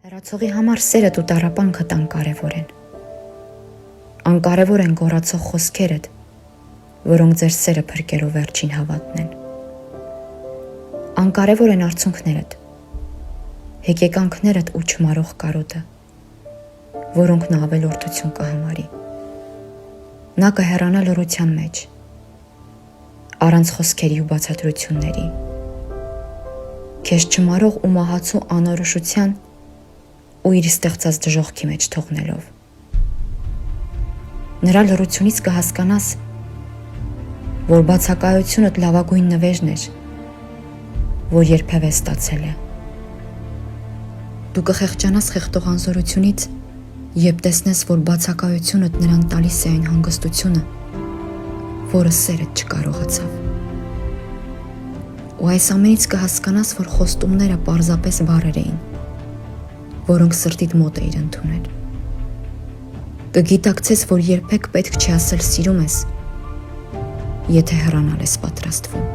Հեռացողի համար սերդ ու տառապանքդ անկարևոր են։ Անկարևոր են գոռացող խոսքերդ, որոնք ձեր սերը փրկելու վերջին հավատն են։ Անկարևոր են արցունքներդ, հեկեկանքներդ ու չմարող կարոտը, որոնք նա ավելորդություն կհամարի։ Նա կհեռանա լռության մեջ, առանց խոսքերի ու բացատրությունների, քեզ չմարող ու մահացու անորոշության ու իր ստեղծած դժոխքի մեջ թողնելով։ Նրա լռությունից կհասկանաս, որ բացակայությունդ լավագույն նվերն էր, որ երբևէ ստացել է։ Դու կխեղճանաս խեղդող անզորությունից, երբ տեսնես, որ բացակայությունդ նրան տալիս է այն հանգստությունը, որը սերդ չկարողացավ։ Ու այս ամենից կհասկանաս, որ խոստումները պարզապես բառեր էին, որոնք սրտիդ մոտ էիր ընդունել։ Կգիտակցես, որ երբեք պետք չի ասել սիրում ես, եթե հեռանալ ես պատրաստվում։